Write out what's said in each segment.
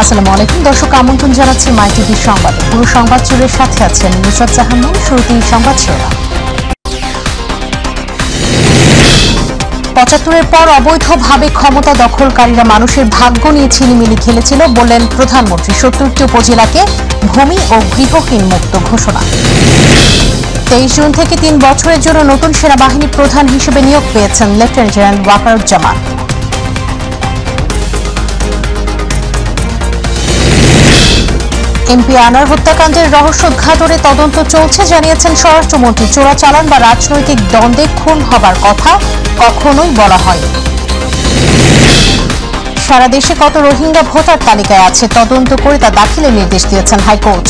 আসসালামু আলাইকুম দর্শক, আমন্ত্রণ জানাচ্ছি মাই টিভি সংবাদে। পুরো সংবাদ জুড়ে সাথে আছেন নুসরাত জাহান। শুরুতেই সংবাদ শিরোনাম। ৭৫-এর পর অবৈধভাবে ক্ষমতা দখলকারীরা মানুষের ভাগ্য নিয়ে ছিনিমিনি খেলেছিল বললেন প্রধানমন্ত্রী। ৭০টি উপজেলাকে ভূমি ও গৃহহীন মুক্ত ঘোষণা। ২৩ জুন থেকে ৩ বছরের জন্য নতুন সেনাবাহিনী প্রধান হিসেবে নিয়োগ পেয়েছেন লেফটেন্যান্ট জেনারেল ওয়াকারুজ্জামান। এমপি আনার হত্যাকাণ্ডের রহস্য উদ্ঘাটনে তদন্ত চলছে জানিয়েছেন স্বরাষ্ট্রমন্ত্রী। চোরাচালান বা রাজনৈতিক দ্বন্দ্বে খুন হবার কথা কখনোই বলা হয়নি। সারা দেশে কত রোহিঙ্গা ভোটার তালিকায় আছে তদন্ত করে তা দাখিলের নির্দেশ দিয়েছেন হাইকোর্ট।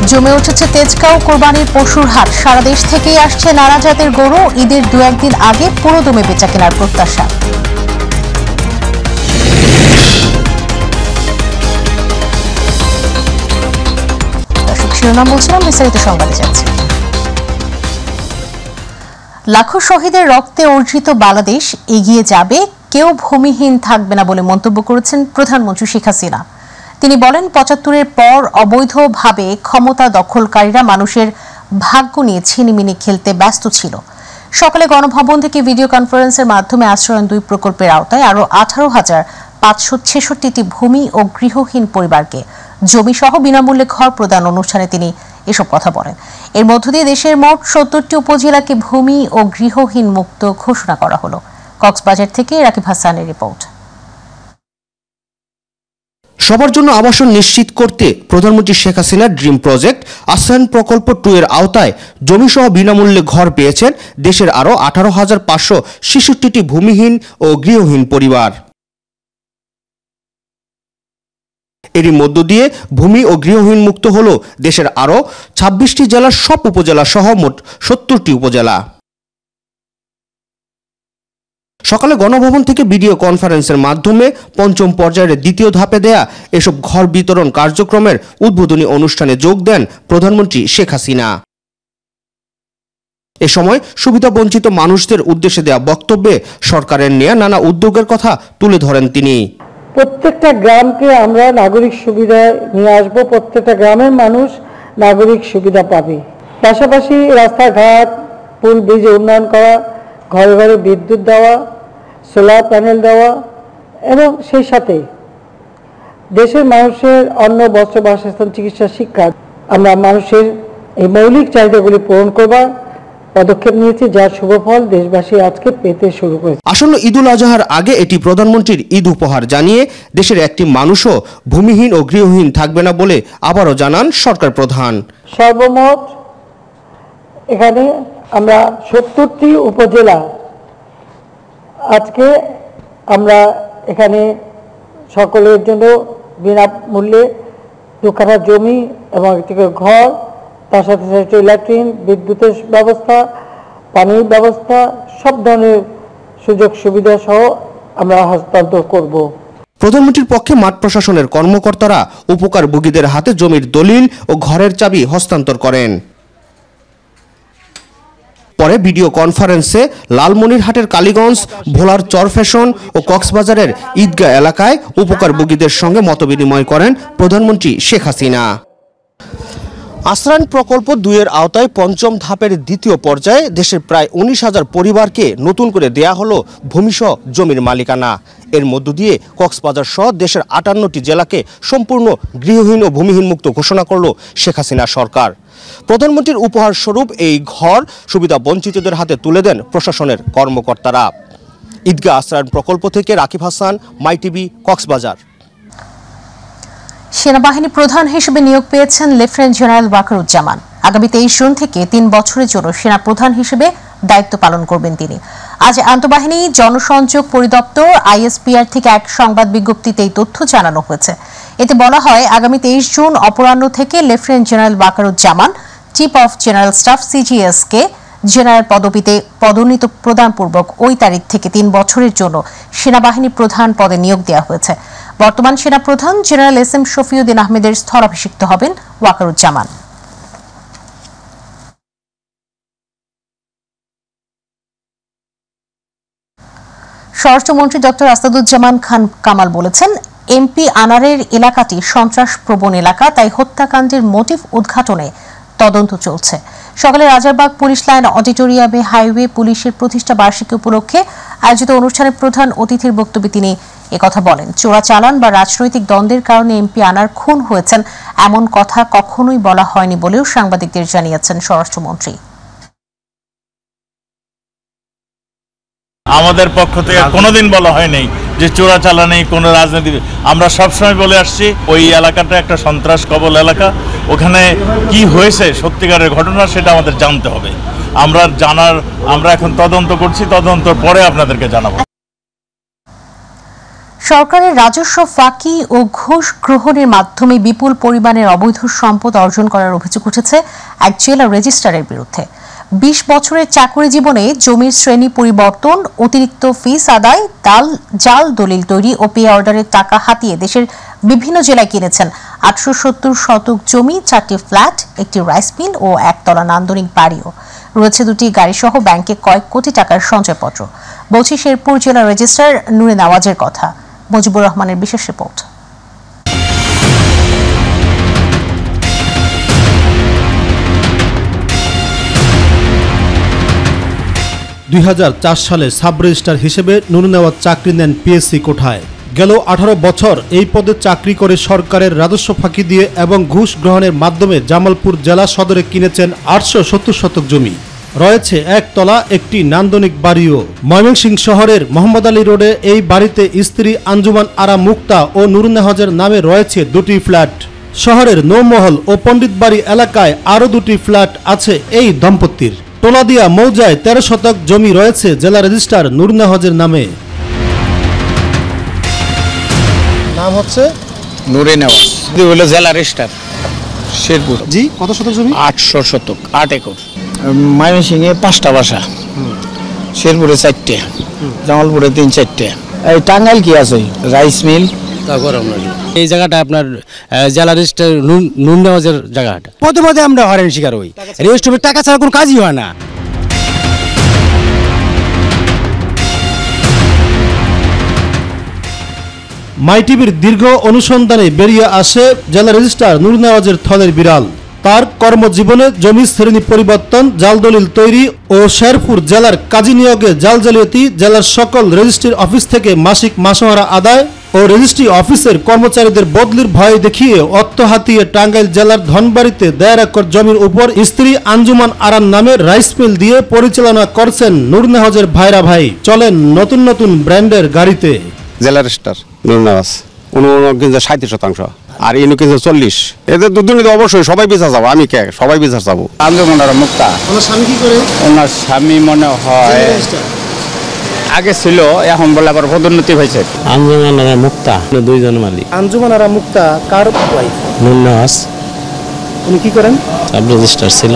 জমে উঠেছে তেজগাঁও কোরবানির পশুর হাট। সারা দেশ থেকেই আসছে নানা জাতের গরু। ঈদের ২-১ দিন আগে পুরোদমে বেচা কেনার প্রত্যাশা। শিরোনাম বলছিলাম, বিস্তারিত সংবাদে যাচ্ছে। লাখো শহীদের রক্তে অর্জিত বাংলাদেশ এগিয়ে যাবে, কেউ ভূমিহীন থাকবে না বলে মন্তব্য করেছেন প্রধানমন্ত্রী শেখ হাসিনা। তিনি বলেন, ৭৫-এর পর অবৈধভাবে ক্ষমতা দখলকারীরা মানুষের ভাগ্য নিয়ে ছিনিমিনি খেলতে ব্যস্ত ছিল। সকালে গণভবন থেকে ভিডিও কনফারেন্সের মাধ্যমে আশ্রয়ন ২ প্রকল্পের আওতায় আরও ১৮,৫৬৬টি ভূমি ও গৃহহীন পরিবারকে জমিসহ বিনামূল্যে ঘর প্রদান অনুষ্ঠানে তিনি এসব কথা বলেন। এর মধ্য দিয়ে দেশের মোট ৭০টি উপজেলাকে ভূমি ও গৃহহীন মুক্ত ঘোষণা করা হলো। কক্সবাজার থেকে রাকিব হাসানের রিপোর্ট। সবার জন্য আবাসন নিশ্চিত করতে প্রধানমন্ত্রী শেখ হাসিনার ড্রিম প্রজেক্ট আশ্রয়ন প্রকল্প 2 এর আওতায় জমিসহ বিনামূল্যে ঘর পেয়েছেন দেশের আরও ১৮,৫৬৬টি ভূমিহীন ও গৃহহীন পরিবার। এরই মধ্য দিয়ে ভূমি ও গৃহহীন মুক্ত হল দেশের আরও ২৬টি জেলার সব উপজেলা সহ মোট ৭০টি উপজেলা। সকালে গণভবন থেকে ভিডিও কনফারেন্সের মাধ্যমে পঞ্চম পর্যায়ের ২য় ধাপে দেয়া এসব ঘর বিতরণ কার্যক্রমের উদ্বোধনী অনুষ্ঠানে যোগ দেন প্রধানমন্ত্রী শেখ হাসিনা। এ সময় সুবিধাবঞ্চিত মানুষদের উদ্দেশ্যে দেয়া বক্তব্যে সরকারের নেয়া নানা উদ্যোগের কথা তুলে ধরেন তিনি। প্রত্যেকটা গ্রামকে আমরা নাগরিক সুবিধা নিয়ে আসবো, প্রত্যেকটা গ্রামের মানুষ নাগরিক সুবিধা পাবে। পাশাপাশি রাস্তাঘাট, পুল ব্রিজ উন্নয়ন করা, ঘরে ঘরে বিদ্যুৎ দেওয়া, সোলার প্যানেল দেওয়া এবং সেই সাথে দেশের মানুষের অন্ন, বস্ত্র, বাসস্থান, চিকিৎসা, শিক্ষা আমরা মানুষের এই মৌলিক চাহিদাগুলি পূরণ করবার পদক্ষেপ নিয়েছি, যার শুভফল দেশবাসী আজকে পেতে শুরু করেছে। আসন্ন ঈদুল আজহার আগে এটি প্রধানমন্ত্রীর ঈদ উপহার জানিয়ে দেশের একটি মানুষও ভূমিহীন ও গৃহহীন থাকবে না বলে আবারও জানান সরকার প্রধান। সর্বমোট এখানে আমরা ৭০টি উপজেলা আজকে আমরা এখানে সকলের জন্য বিনামূল্যে ২ কাঠা জমি এবং একটি ঘর, তার সাথে সাথে ল্যাট্রিন, বিদ্যুতের ব্যবস্থা, পানির ব্যবস্থা, সব ধরনের সুযোগ সুবিধা সহ আমরা হস্তান্তর করব। প্রধানমন্ত্রীর পক্ষে মাঠ প্রশাসনের কর্মকর্তারা উপকারভোগীদের হাতে জমির দলিল ও ঘরের চাবি হস্তান্তর করেন। পরে ভিডিও কনফারেন্সে লালমনিরহাটের কালীগঞ্জ, ভোলার চরফ্যাশন ও কক্সবাজারের ঈদগাহ এলাকায় উপকারভোগীদের সঙ্গে মতবিনিময় করেন প্রধানমন্ত্রী শেখ হাসিনা। আশ্রয়ন প্রকল্প 2 এর আওতায় পঞ্চম ধাপের 2য় পর্যায়ে দেশের প্রায় ১৯,০০০ পরিবারকে নতুন করে দেয়া হলো ভূমিসহ জমির মালিকানা। এর মধ্য দিয়ে কক্সবাজার সহ দেশের ৫৮টি জেলাকে সম্পূর্ণ গৃহহীন ও ভূমিহীন মুক্ত ঘোষণা করল শেখ হাসিনা সরকার। প্রধানমন্ত্রীর উপহার স্বরূপ এই ঘর সুবিধা বঞ্চিতদের হাতে তুলে দেন প্রশাসনের কর্মকর্তারা। ঈদগাহ আশ্রয়ন প্রকল্প থেকে রাকিব হাসান, মাই টিভি, কক্সবাজার। সেনাবাহিনী প্রধান হিসেবে নিয়োগ পেয়েছেন লেফটেন্যান্ট জেনারেল ওয়াকারুজ্জামান। আগামী ২৩ জুন থেকে ৩ বছরের জন্য সেনা প্রধান হিসেবে দায়িত্ব পালন করবেন তিনি। আজ আন্তঃবাহিনী জনসংযোগ পরিদপ্তর আইএসপিআর থেকে এক সংবাদ বিজ্ঞপ্তিতে এই তথ্য জানানো হয়েছে। এতে বলা হয়, আগামী ২৩ জুন অপরাহ্ন থেকে lieutenant general Waker-uz-Zaman chief of general staff CGS কে জেনারেল পদবিতে পদোন্নতি প্রদানপূর্বক ওই তারিখ থেকে ৩ বছরের জন্য সেনাবাহিনী প্রধান পদে নিয়োগ দেওয়া হয়েছে। বর্তমান সেনাপ্রধান জেনারেল এস.এম. শফিউদ্দিন আহমেদের স্থলাভিষিক্ত হবেন ওয়াকারুজ্জামান। স্বরাষ্ট্রমন্ত্রী ডক্টর আসাদুজ্জামান খান কামাল বলেছেন, এমপি আনারের এলাকাটি সন্ত্রাসপ্রবণ এলাকা, তাই হত্যাকাণ্ডের মোটিভ উদ্ঘাটনে তদন্ত চলছে। সকালে রাজারবাগ পুলিশ লাইন অডিটোরিয়ামে হাইওয়ে পুলিশের প্রতিষ্ঠা বার্ষিকী উপলক্ষে আয়োজিত অনুষ্ঠানে প্রধান অতিথির বক্তব্যে তিনি একথা বলেন। চোরাচালান বা রাজনৈতিক দ্বন্দ্বের কারণে এমপি আনার খুন হয়েছেন এমন কথা কখনোই বলা হয়নি বলেও সাংবাদিকদের জানিয়েছেন স্বরাষ্ট্রমন্ত্রী। আমাদের পক্ষ থেকে কোনোদিন বলা হয়নি যে চোরাচালানি কোনো রাজনীতি। আমরা সবসময় বলে আসছি ওই এলাকাটা একটা সন্ত্রাস কবল এলাকা, ওখানে কি হয়েছে সত্যিকারের ঘটনা সেটা আমাদের জানতে হবে। আমরা এখন তদন্ত করছি, তদন্তর পরে আপনাদেরকে জানাবো। সরকারের রাজস্ব ফাঁকি ও ঘুষ গ্রহণের মাধ্যমে বিপুল পরিমাণের অবৈধ সম্পদ অর্জন করার অভিযোগ উঠেছে এক জেলা রেজিস্ট্রারের বিরুদ্ধে। ২০ বছরের চাকরি জীবনে জমির শ্রেণী পরিবর্তন, অতিরিক্ত ফিস আদায়, জাল দলিল তৈরি ও পে অর্ডারের টাকা হাতিয়ে দেশের বিভিন্ন জেলায় কিনেছেন ৮৭০ শতক জমি, 4টি ফ্ল্যাট, একটি রাইস মিল ও একতলা নান্দনিক বাড়িও রয়েছে। 2টি গাড়িসহ ব্যাংকে কয়েক কোটি টাকার সঞ্চয়পত্র। বলছি শেরপুর জেলা রেজিস্ট্রার নূরে নওয়াজের কথা। মুজিবুর রহমানের বিশেষ রিপোর্ট। ২০০৪ সালে সাব রেজিস্ট্রার হিসেবে নূর নেওয়াজ চাকরি নেন পিএসসি কোঠায়। গেল 18 বছর এই পদে চাকরি করে সরকারের রাজস্ব ফাঁকি দিয়ে এবং ঘুষ গ্রহণের মাধ্যমে জামালপুর জেলা সদরে কিনেছেন ৮৭০ শতক জমি। রয়েছে একতলা একটি নান্দনিক বাড়িও। ময়মনসিংহ শহরের মোহাম্মদ আলী রোডে এই বাড়িতে স্ত্রী আঞ্জুমান আরা মুক্তা ও নূর নেওয়াজের নামে রয়েছে 2টি ফ্ল্যাট। শহরের নৌমহল ও পণ্ডিত বাড়ি এলাকায় আরও 2টি ফ্ল্যাট আছে এই দম্পতির। টোলাদিয়া মৌজায় 13 শতক জমি রয়েছে জেলা রেজিস্ট্রার নূর নেওয়াজের নামে। নাম হচ্ছে নূরে নেওয়াজ, হলো জেলা রেজিস্ট্রার শেরপুর। জি, কত শতক জমি? 800 শতক, 8 একর। ময়মনসিংহে 5টা বাসা, শেরপুরে 4টে, জামালপুরে 3-4টে। এই টাঙ্গাইল কি আছে? Rice mill. তারপর আমরা এই জায়গাটা আপনার জেলা রেজিস্ট্রার নূর নেওয়াজের জায়গাটা। পদে পদে আমরা হয়রানির শিকার হই। রেজিস্ট্রারের টাকা ছাড়া কোনো কাজই হয় না। মাই টিভির দীর্ঘ অনুসন্ধানে বেরিয়ে আসে জেলা রেজিস্ট্রার নূর নেওয়াজের থলের বিড়াল। তার কর্মজীবনে জমি শ্রেণী পরিবর্তন, জাল দলিল তৈরি ও শেরপুর জেলার কাজী নিয়োগে জাল জালিয়াতি, জেলার সকল রেজিস্ট্রি অফিস থেকে মাসিক মাসোহারা আদায় ও রেজিস্ট্রি অফিসের কর্মচারীদের বদলির ভয় দেখিয়ে অর্থ হাতিয়ে টাঙ্গাইল জেলার ধনবাড়িতে 1.5 একর জমির উপর স্ত্রী আঞ্জুমান আরার নামে রাইস মিল দিয়ে পরিচালনা করছেন নূর নেওয়াজের ভাইরা ভাই। চলেন নতুন নতুন ব্র্যান্ডের গাড়িতে। জেলা রেজিস্ট্রার নূর নেওয়াজ 37%, আর ইনু কিন্তু 40। এদের দুর্নীতি অবশ্যই সবাই বিচার যাবো, আমি কে সবাই বিচার যাবো। আঞ্জুমান আরা মুক্তা। ওনার স্বামী কি করে? ওনার স্বামী মনে হয় আগে ছিল, এখন বলে আবার পদোন্নতি হয়েছে। আঞ্জুমান আরা মুক্তা 2 জন মালিক। আঞ্জুমান আরা মুক্তা কার ওয়াইফ? নূর নেওয়াজ। উনি কি করেন? সাব রেজিস্ট্রার ছিল।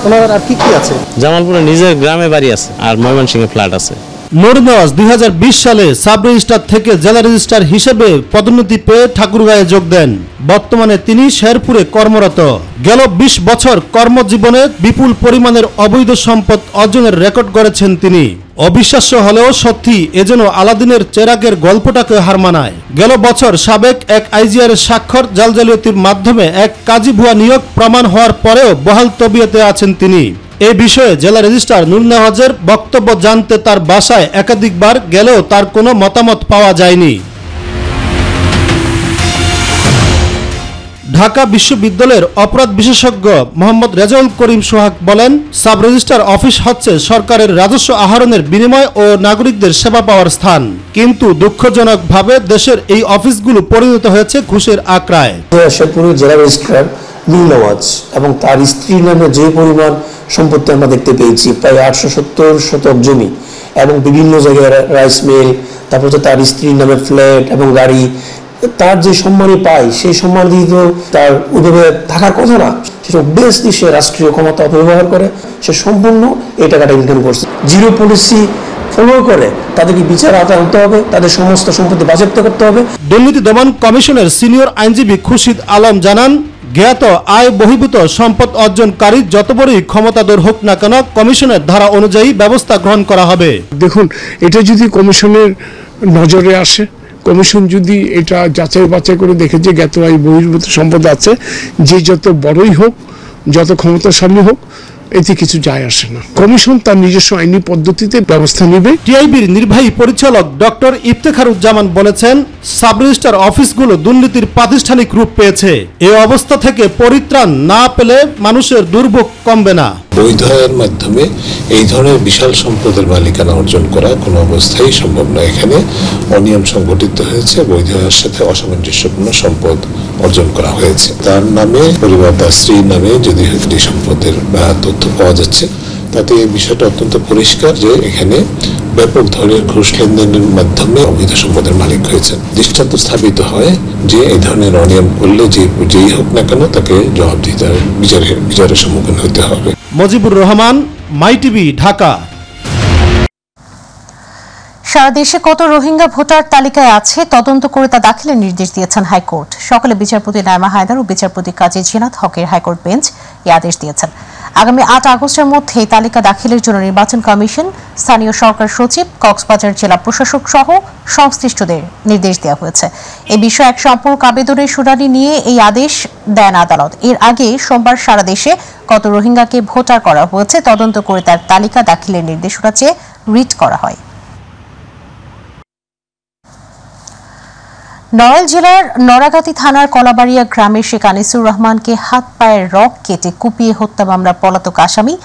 ওনার আর কি কি আছে? জামালপুরে নিজের গ্রামে বাড়ি আছে আর ময়মনসিংহে ফ্ল্যাট আছে। নূর নেওয়াজ 2020 সালে সাব রেজিস্ট্রার থেকে জেলা রেজিস্ট্রার হিসেবে পদোন্নতি পেয়ে ঠাকুরগাঁয়ে যোগ দেন। বর্তমানে তিনি শেরপুরে কর্মরত। গেল 20 বছর কর্মজীবনে বিপুল পরিমাণের অবৈধ সম্পদ অর্জনের রেকর্ড গড়েছেন তিনি। অবিশ্বাস্য হলেও সত্যি, এজন্য আলাদিনের চেরাগের গল্পটাকে হার মানায়। গেল বছর সাবেক এক আইজিআর স্বাক্ষর জাল জালিয়াতির মাধ্যমে এক কাজী ভুয়া নিয়োগ প্রমাণ হওয়ার পরেও বহাল তবিয়তে আছেন তিনি। এ বিষয়ে জেলা রেজিস্ট্রার নূর নেওয়াজের বক্তব্য জানতে তার বাসায় একাধিকবার গেলেও তার কোনো মতামত পাওয়া যায়নি। ঢাকা বিশ্ববিদ্যালয়ের অপরাধ বিশেষজ্ঞ মোহাম্মদ রেজাউল করিম সোহাগ বলেন, সাব রেজিস্ট্রার অফিস হচ্ছে সরকারের রাজস্ব আহরণের বিনিময় ও নাগরিকদের সেবা পাওয়ার স্থান। কিন্তু দুঃখজনকভাবে দেশের এই অফিসগুলো পরিণত হয়েছে ঘুষের আখড়ায়। শেরপুরের জেলা রেজিস্ট্রার নূর নেওয়াজ এবং তার স্ত্রীর নামে যে পরিমাণ সম্পত্তি আমরা দেখতে পেয়েছি, প্রায় 870 শতক জমি এবং বিভিন্ন জায়গায় রাইস মিল, তারপর হচ্ছে তার স্ত্রীর নামে ফ্ল্যাট এবং গাড়ি, তার যে সম্মানই পায় সেই সম্মান দিয়ে তো তার ওইভাবে থাকার কথা না। সেসব বেশ সে রাষ্ট্রীয় ক্ষমতা অপব্যবহার করে সে সম্পূর্ণ এই টাকাটা ইনকাম করছে। জিরো পলিসি ফলো করে তাদেরকে বিচার আওতায় আনতে হবে, তাদের সমস্ত সম্পত্তি বাজেয়াপ্ত করতে হবে। দুর্নীতি দমন কমিশনের সিনিয়র আইনজীবী খুরশিদ আলম জানান, জ্ঞাত আয় বহির্ভূত সম্পদ অর্জনকারী যত বড়ই ক্ষমতাধর হোক না কেন কমিশনের ধারা অনুযায়ী ব্যবস্থা গ্রহণ করা হবে। দেখুন, এটা যদি কমিশনের নজরে আসে, কমিশন যদি এটা যাচাই বাছাই করে দেখে যে জ্ঞাত আয় বহির্ভূত সম্পদ আছে, যে যত বড়ই হোক, যত ক্ষমতাশালী হোক, এতে কিছু যায় আসে না। কমিশন তার নিজস্ব আইনি পদ্ধতিতে ব্যবস্থা নেবে। টিআইবির নির্বাহী পরিচালক ডক্টর ইফতেখারুজ্জামান বলেছেন, সাব রেজিস্ট্রার অফিসগুলো দুর্নীতির প্রাতিষ্ঠানিক রূপ পেয়েছে। এই অবস্থা থেকে পরিত্রাণ না পেলে মানুষের দুর্ভোগ কমবে না। বৈধ আয়ের মাধ্যমে এই ধরনের বিশাল সম্পদের মালিকানা অর্জন করা কোনো অবস্থায় সম্ভব নয়। এখানে অনিয়ম সংঘটিত হয়েছে, বৈধ আয়ের সাথে অসামঞ্জস্যপূর্ণ সম্পদ অর্জন করা হয়েছে। তার নামে, পরিবার তার স্ত্রীর নামে যদি একটি সম্পদের তথ্য পাওয়া যাচ্ছে, তাতে এই বিষয়টা অত্যন্ত পরিষ্কার যে এখানে ব্যাপক ধরনের ঘুষ লেনদেনের মাধ্যমে অবৈধ সম্পদের মালিক হয়েছেন। দৃষ্টান্ত স্থাপিত হয় যে এই ধরনের অনিয়ম করলে যেই হোক না কেন তাকে জবাবদিহিতার বিচারের সম্মুখীন হতে হবে। মজিবুর রহমান, মাই টিভি, ঢাকা। সারা দেশে কত রোহিঙ্গা ভোটার তালিকায় আছে তদন্ত করে তা দাখিলের নির্দেশ দিয়েছেন হাইকোর্ট। সকালে বিচারপতি নাইমা হায়দার ও বিচারপতি কাজী জিনাত হকের হাইকোর্ট বেঞ্চ এই আদেশ দিয়েছেন। আগামী 8 আগস্টের মধ্যে তালিকা দাখিলের জন্য নির্বাচন কমিশন, স্থানীয় সরকার সচিব, কক্সবাজার জেলা প্রশাসক সহ সংশ্লিষ্টদের নির্দেশ দেওয়া হয়েছে। এ বিষয়ে এক সম্পূর্ণ আবেদনের শুনানি নিয়ে এই আদেশ দেন আদালত। এর আগে সোমবার সারা দেশে কত রোহিঙ্গাকে ভোটার করা হয়েছে তদন্ত করে তার তালিকা দাখিলের নির্দেশনা চেয়ে রিট করা হয়। নড়াইল জেলার নড়াগাতি থানার কলাবাড়িয়া গ্রামের শেখ আনিসুর রহমানকে হাত পায়ের রক কেটে কুপিয়ে হত্যা মামলার পলাতক আসামি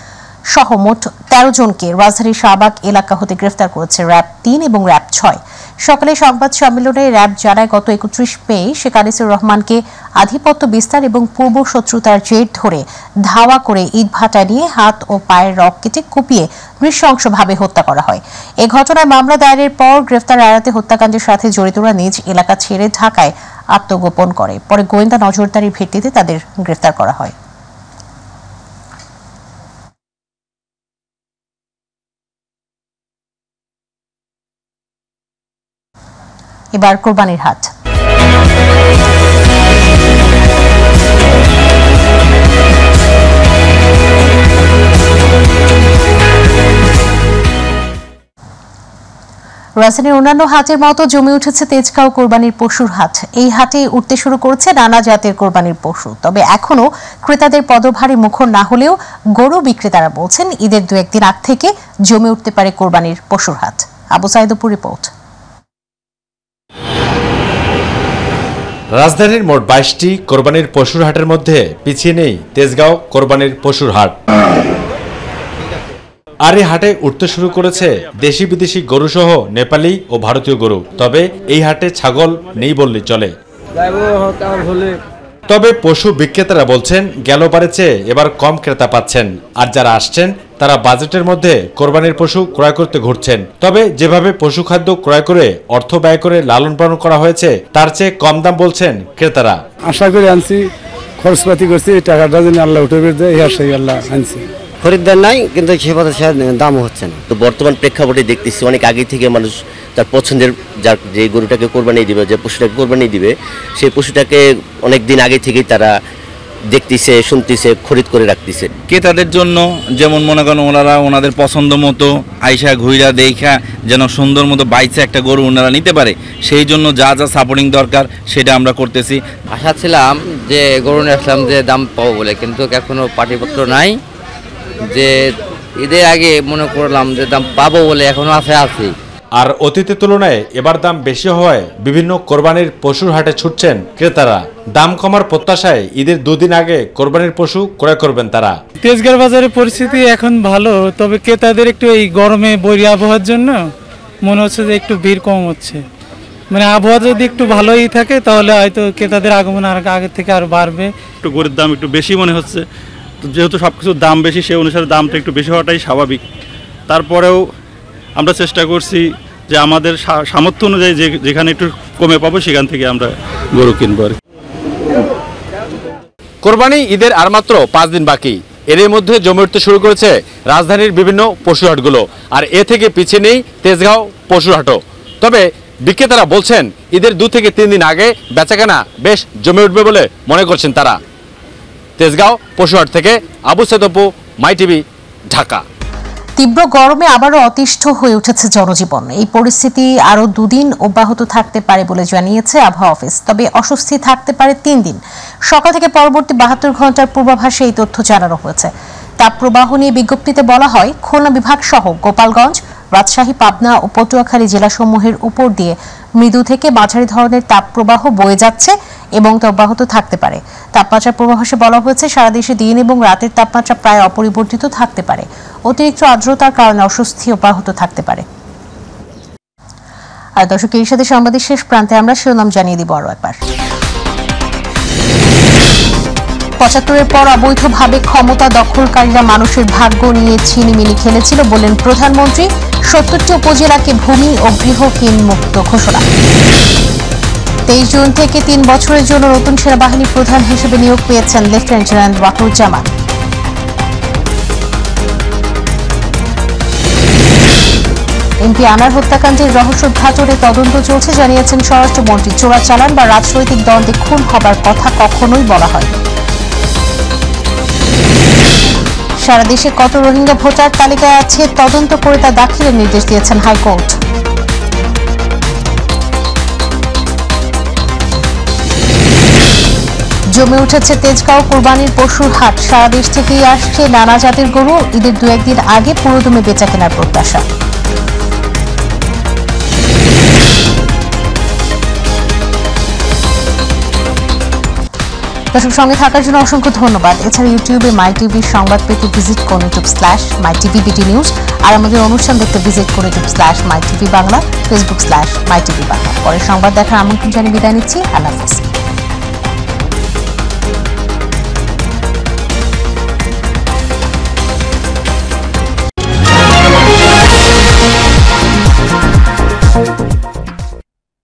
সহ মোট 13 জনকে রাজধানীর শাহবাগ এলাকা হতে গ্রেফতার করেছে র্যাব 3 এবং র্যাব 6। সকালে সংবাদ সম্মেলনে র্যাব জানায়, গত 31 মে শেখ আনিসুর রহমানকে আধিপত্য বিস্তার এবং পূর্ব শত্রুতার জের ধরে ধাওয়া করে ইটভাটা নিয়ে হাত ও পায়ের রক কেটে কুপিয়ে নৃশংসভাবে হত্যা করা হয়। এ ঘটনায় মামলা দায়েরের পর গ্রেফতার এড়াতে হত্যাকাণ্ডের সাথে জড়িতরা নিজ এলাকা ছেড়ে ঢাকায় আত্মগোপন করে। পরে গোয়েন্দা নজরদারির ভিত্তিতে তাদের গ্রেফতার করা হয়। এবার কোরবানির হাট। রাজধানীর অন্যান্য হাটের মতো জমে উঠেছে তেজগাঁও কোরবানির পশুর হাট। এই হাটে উঠতে শুরু করেছে নানা জাতের কোরবানির পশু। তবে এখনো ক্রেতাদের পদভারে মুখর না হলেও গরু বিক্রেতারা বলছেন, ঈদের 2-1 দিন আগ থেকে জমে উঠতে পারে কোরবানির পশুর হাট। আবু সাইদপুর রিপোর্ট। রাজধানীর মোট 22টি কোরবানির পশুর হাটের মধ্যে পিছিয়ে নেই তেজগাঁও কোরবানির পশুর হাট। আর এই হাটে উঠতে শুরু করেছে দেশি বিদেশি গরু সহ নেপালি ও ভারতীয় গরু। তবে এই হাটে ছাগল নেই বললেই চলে। তবে পশু বিক্রেতারা বলছেন, গেলবারের চেয়ে এবার কম ক্রেতা পাচ্ছেন। আর যারা আসছেন তারা বাজেটের মধ্যে কোরবানির পশু ক্রয় করতে ঘুরছেন। তবে যেভাবে পশু খাদ্য ক্রয় করে অর্থ ব্যয় করে লালন পালন করা হয়েছে তার চেয়ে কম দাম বলছেন ক্রেতারা। আশা করে আনছি, খরচপাতি করছি, টাকাটা যেন আল্লাহ উঠে বের দেয়, এই আল্লাহ আনছি। খরিদ্দার নাই, কিন্তু সেভাবে দামও হচ্ছে না। তো বর্তমান প্রেক্ষাপটে দেখতেছি অনেক আগে থেকে মানুষ তার পছন্দের যার যে গরুটাকে কোরবানি দিবে, যে পশুটাকে কোরবানি দিবে, সেই পশুটাকে অনেক দিন আগে থেকেই তারা দেখতেছে, শুনতেছে, খরিদ করে রাখতেছে। ক্রেতাদের জন্য যেমন মনে করেন ওনারা ওনাদের পছন্দ মতো আইসা ঘুইরা দেখা যেন সুন্দর মতো বাইচে একটা গরু ওনারা নিতে পারে, সেই জন্য যা যা সাপোর্টিং দরকার সেটা আমরা করতেছি। আশা ছিলাম যে গরু নিয়ে আসলাম যে দাম পাবো বলে, কিন্তু এখনো পাটিপত্র নাই। যে ঈদের আগে মনে করলাম যে দাম পাবো বলে, এখনো আশায় আছি। আর অতীতের তুলনায় এবার দাম বেশি হওয়ায় বিভিন্ন কোরবানির পশুর হাটে ছুটছেন ক্রেতারা। দাম কমার প্রত্যাশায় ঈদের 2 দিন আগে কোরবানির পশু ক্রয় করবেন তারা। তেজগাঁও বাজারের পরিস্থিতি এখন ভালো, তবে ক্রেতাদের একটু এই গরমে বৈরী আবহাওয়ার জন্য মনে হচ্ছে যে একটু ভিড় কম হচ্ছে। মানে আবহাওয়া যদি একটু ভালোই থাকে তাহলে হয়তো ক্রেতাদের আগমন আর আগের থেকে আরো বাড়বে। একটু গরুর দাম একটু বেশি মনে হচ্ছে, যেহেতু সবকিছুর দাম বেশি সেই অনুসারে দামটা একটু বেশি হওয়াটাই স্বাভাবিক। তারপরেও আমরা চেষ্টা করছি যে আমাদের সামর্থ্য অনুযায়ী যেখানে একটু কমে পাবো সেখান থেকে আমরা গরু কিনবো। কোরবানি ঈদের আর মাত্র 5 দিন বাকি। এর মধ্যে জমে উঠতে শুরু করেছে রাজধানীর বিভিন্ন পশু হাটগুলো। আর এ থেকে পিছিয়ে নেই তেজগাঁও পশুর হাটও। তবে বিক্রেতারা বলছেন ঈদের 2 থেকে 3 দিন আগে বেচাকেনা বেশ জমে উঠবে বলে মনে করছেন তারা। তেজগাঁও পশুহাট থেকে আবু সাইদ অপু, মাই টিভি, ঢাকা। তীব্র গরমে আবারও অতিষ্ঠ হয়ে উঠেছে জনজীবন। এই পরিস্থিতি আরও 2 দিন অব্যাহত থাকতে পারে বলে জানিয়েছে আবহাওয়া অফিস। তবে অস্বস্তি থাকতে পারে 3 দিন। সকাল থেকে পরবর্তী 72 ঘন্টার পূর্বাভাসে এই তথ্য জানানো হয়েছে। তাপপ্রবাহ নিয়ে বিজ্ঞপ্তিতে বলা হয়, খুলনা বিভাগ সহ গোপালগঞ্জ, রাজশাহী, পাবনা ও পটুয়াখালী জেলাসমূহের উপর দিয়ে মৃদু থেকে মাঝারি ধরনের তাপপ্রবাহ বয়ে যাচ্ছে এবং তা অব্যাহত থাকতে পারে। তাপমাত্রার পূর্বাভাসে বলা হয়েছে, সারা দেশে দিন এবং রাতের তাপমাত্রা প্রায় অপরিবর্তিত থাকতে পারে। অতিরিক্ত আর্দ্রতার কারণে অস্বস্তি অব্যাহত থাকতে পারে। আর দর্শক, এর সাথে সংবাদের শেষ প্রান্তে আমরা শিরোনাম জানিয়ে দিব আরও একবার। ৭৫-এর পর অবৈধভাবে ক্ষমতা দখলকারীরা মানুষের ভাগ্য নিয়ে ছিনিমিনি খেলেছিল বললেন প্রধানমন্ত্রী। ৭০টি উপজেলাকে ভূমি ও গৃহহীন মুক্ত ঘোষণা। 23 জুন থেকে 3 বছরের জন্য নতুন সেনাবাহিনী প্রধান হিসেবে নিয়োগ পেয়েছেন লেফটেন্যান্ট জেনারেল ওয়াকারুজ্জামান। এমপি আনার হত্যাকাণ্ডের রহস্যোদ্ঘাটনে তদন্ত চলছে জানিয়েছেন স্বরাষ্ট্রমন্ত্রী। চোরাচালান বা রাজনৈতিক দ্বন্দ্বে খুন হবার কথা কখনোই বলা হয়নি। সারা দেশে কত রোহিঙ্গা ভোটার তালিকায় আছে তদন্ত করে তা দাখিলের নির্দেশ দিয়েছেন হাইকোর্ট। জমে উঠেছে তেজগাঁও কোরবানির পশুর হাট। সারা দেশ থেকেই আসছে নানা জাতের গরু। ঈদের 2-1 দিন আগে পুরোদমে বেচা কেনার প্রত্যাশা। দর্শক, সঙ্গে থাকার জন্য অসংখ্য ধন্যবাদ। এছাড়া ইউটিউবে মাই টিভির সংবাদ পেতে ভিজিট করুন youtube/mytvbd নিউজ, আর আমাদের অনুষ্ঠান দেখতে ভিজিট করুন youtube/mytvbangla, facebook/mytvbangla। পরে সংবাদ দেখার আমন্ত্রণ জানিয়ে বিদায় নিচ্ছি। আল্লাহ হাফেজ।